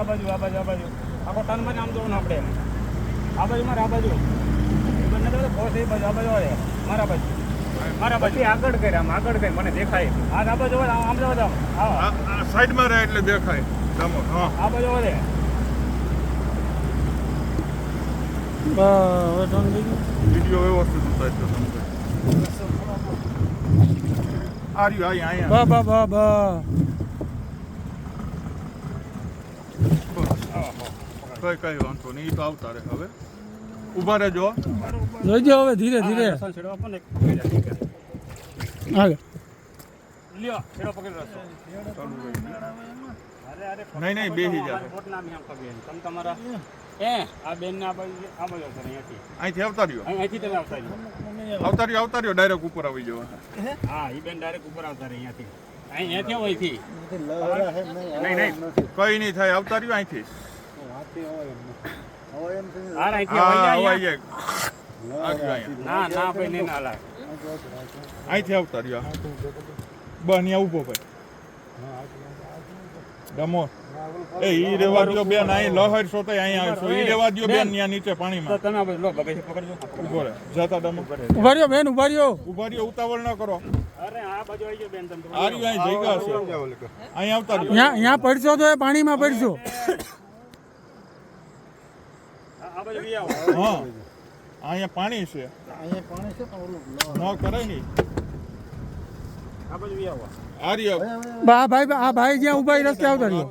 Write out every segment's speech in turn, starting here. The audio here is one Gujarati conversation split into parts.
બાજુ આખો ટર્ન માં આમ જોવું આપણે આ બાજુ મારે આ બાજુ બંને તો ફોર્સ એ બાજુ આ બાજુ આવે મારા બાજુ આગળ કરી આમ આગળ કરી મને દેખાય આ બાજુ આમ જવા હા સાઈડમાં રહે એટલે દેખાય ડામોર હા આ બાજુ આવે હવે ટર્ન થઈ ગયું વિડિયો વ્યવસ્થિત ઉતાર તો સમજો આ રહ્યું અહીંયા કઈ વાંધો નહીં તો આવતા રહે હવે ઊભા રહેજો જોઈજો હવે ધીરે ધીરે આગળ લ્યો છેડો પકડી રાખો નહીં બેસી જાય તમે તમારા આ બેન ને આ બાજુ અહીંથી આવતા રહ્યો અહીંથી તમે આવતા રહ્યો ડાયરેક્ટ ઉપર આવી જવા હા એ બેન ડાયરેક્ટ ઉપર આવતા રહે અહીંયાથી અહીંથી નહીં કઈ નહીં થાય આવતા રહ્યો અહીંથી અહીંથી આવતા રહ્યો અહીંયા ઉભો ભાઈ ડામોર એ ઈ રેવા દો બેન અહીં લહેર સોતે અહીંયા આવશો ઈ રેવા દો બેન ત્યાં નીચે પાણીમાં તમે પકડજો ઉભો રહે જતા ડામોર ઉભા રહ્યો બેન ઉભા રહ્યો ઉતાવળ ન કરો અરે આ બાજુ આવી ગયો બેન તમે આ રહ્યું અહીં જગ્યા છે અહીં આવતા રહ્યો અહીંયા પડશો તો એ પાણીમાં પડશો આ બાજુ લઈ આવો હા અહીંયા પાણી છે ન કરાય નહીં આ બાજુ લઈ આવો આ રહ્યો આ ભાઈ જ્યાં ઉભા રસ્તે આવતા રહ્યો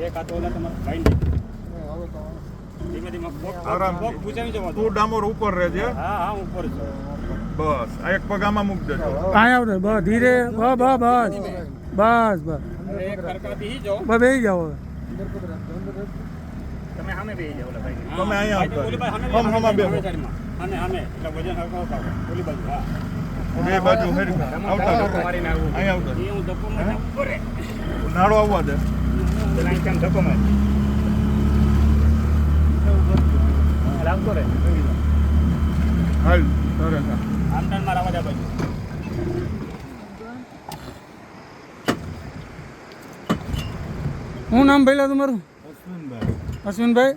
એક આ તો ઓલા તમારા ભાઈ તું ડામોર ઉપર રહેજે હા ઉપર છે બસ આ એક પગ આમાં મૂક દેજો અહીંયા આવતો બસ ધીરે બસ એક કરકા બેહી જાઓ બેસી જાઓ હવે તમે સામે બેહી જાઓ ઓલા ભાઈ તમે અહીંયા આવતા ઓલી બાજુ હમ બેહો સામે એટલે વજન હરખો થાવ ઓલી બાજુ હા બે બાજુ હેરી આવતા રહો. મારીને આવું અહીંયા આવતા એ હું ધક્કો મારી ઉપર રે નાળો આવવા દે પેલા અહીં કેમ ધક્કો મારી લાગતો રે હાલ તારે હા આમ ટન મારા અવાજ આ બાજુ શું નામ પહેલા તમારું અશ્વિનભાઈ